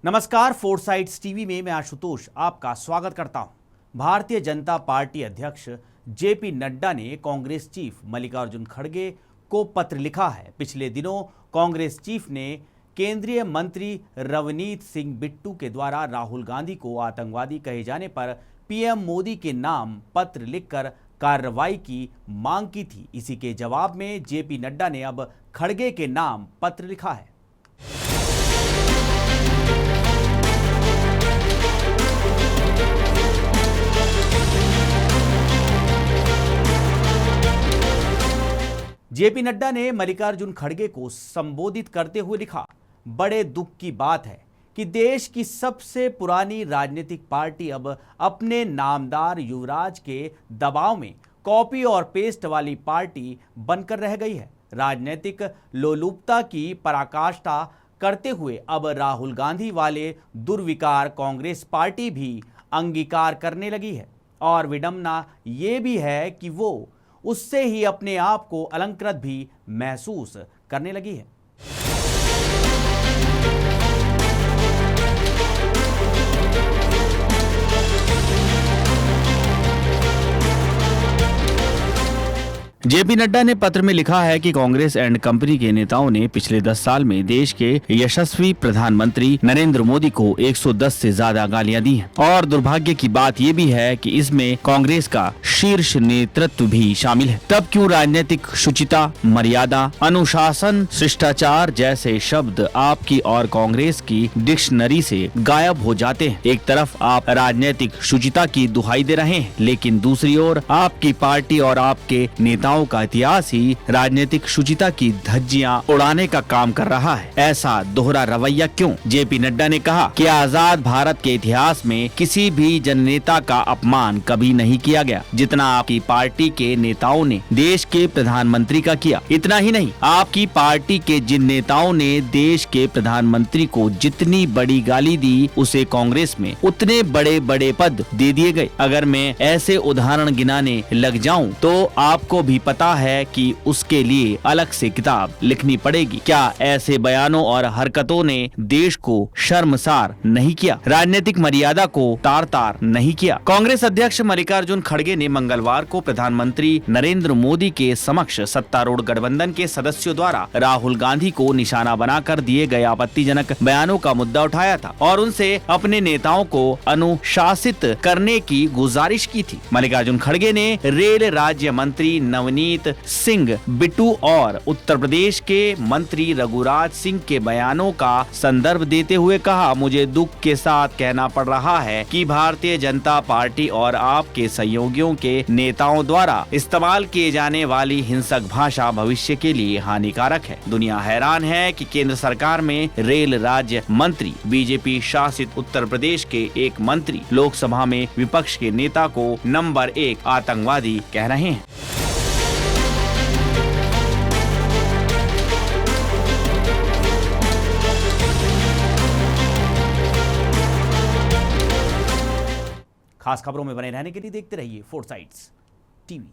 नमस्कार, फोरसाइट्स टीवी में मैं आशुतोष आपका स्वागत करता हूं। भारतीय जनता पार्टी अध्यक्ष जेपी नड्डा ने कांग्रेस चीफ मल्लिकार्जुन खड़गे को पत्र लिखा है। पिछले दिनों कांग्रेस चीफ ने केंद्रीय मंत्री रवनीत सिंह बिट्टू के द्वारा राहुल गांधी को आतंकवादी कहे जाने पर पीएम मोदी के नाम पत्र लिखकर कार्रवाई की मांग की थी। इसी के जवाब में जेपी नड्डा ने अब खड़गे के नाम पत्र लिखा है। जेपी नड्डा ने मल्लिकार्जुन खड़गे को संबोधित करते हुए लिखा, बड़े दुख की बात है कि देश की सबसे पुरानी राजनीतिक पार्टी अब अपने नामदार युवराज के दबाव में कॉपी और पेस्ट वाली पार्टी बनकर रह गई है। राजनीतिक लोलुपता की पराकाष्ठा करते हुए अब राहुल गांधी वाले दुर्विकार कांग्रेस पार्टी भी अंगीकार करने लगी है। और विडंबना ये भी है कि वो उससे ही अपने आप को अलंकृत भी महसूस करने लगी है। जेपी नड्डा ने पत्र में लिखा है कि कांग्रेस एंड कंपनी के नेताओं ने पिछले 10 साल में देश के यशस्वी प्रधानमंत्री नरेंद्र मोदी को 110 से ज्यादा गालियां दी हैं। और दुर्भाग्य की बात यह भी है कि इसमें कांग्रेस का शीर्ष नेतृत्व भी शामिल है। तब क्यों राजनीतिक शुचिता, मर्यादा, अनुशासन, शिष्टाचार जैसे शब्द आपकी और कांग्रेस की डिक्शनरी से गायब हो जाते हैं। एक तरफ आप राजनीतिक शुचिता की दुहाई दे रहे हैं, लेकिन दूसरी ओर आपकी पार्टी और आपके नेताओं का इतिहास ही राजनीतिक शुचिता की धज्जियां उड़ाने का काम कर रहा है। ऐसा दोहरा रवैया क्यों? जेपी नड्डा ने कहा कि आजाद भारत के इतिहास में किसी भी जननेता का अपमान कभी नहीं किया गया जितना आपकी पार्टी के नेताओं ने देश के प्रधानमंत्री का किया। इतना ही नहीं, आपकी पार्टी के जिन नेताओं ने देश के प्रधानमंत्री को जितनी बड़ी गाली दी उसे कांग्रेस में उतने बड़े बड़े पद दे दिए गए। अगर मैं ऐसे उदाहरण गिनाने लग जाऊं तो आपको भी पता है कि उसके लिए अलग से किताब लिखनी पड़ेगी। क्या ऐसे बयानों और हरकतों ने देश को शर्मसार नहीं किया, राजनीतिक मर्यादा को तार तार नहीं किया? कांग्रेस अध्यक्ष मल्लिकार्जुन खड़गे ने मंगलवार को प्रधानमंत्री नरेंद्र मोदी के समक्ष सत्तारूढ़ गठबंधन के सदस्यों द्वारा राहुल गांधी को निशाना बनाकर दिए गए आपत्तिजनक बयानों का मुद्दा उठाया था और उनसे अपने नेताओं को अनुशासित करने की गुजारिश की थी। मल्लिकार्जुन खड़गे ने रेल राज्य मंत्री नवनीत सिंह बिट्टू और उत्तर प्रदेश के मंत्री रघुराज सिंह के बयानों का संदर्भ देते हुए कहा, मुझे दुख के साथ कहना पड़ रहा है कि भारतीय जनता पार्टी और आपके सहयोगियों के नेताओं द्वारा इस्तेमाल किए जाने वाली हिंसक भाषा भविष्य के लिए हानिकारक है। दुनिया हैरान है कि केंद्र सरकार में रेल राज्य मंत्री बीजेपी शासित उत्तर प्रदेश के एक मंत्री लोकसभा में विपक्ष के नेता को नंबर 1 आतंकवादी कह रहे हैं। खास खबरों में बने रहने के लिए देखते रहिए फोरसाइट्स टीवी।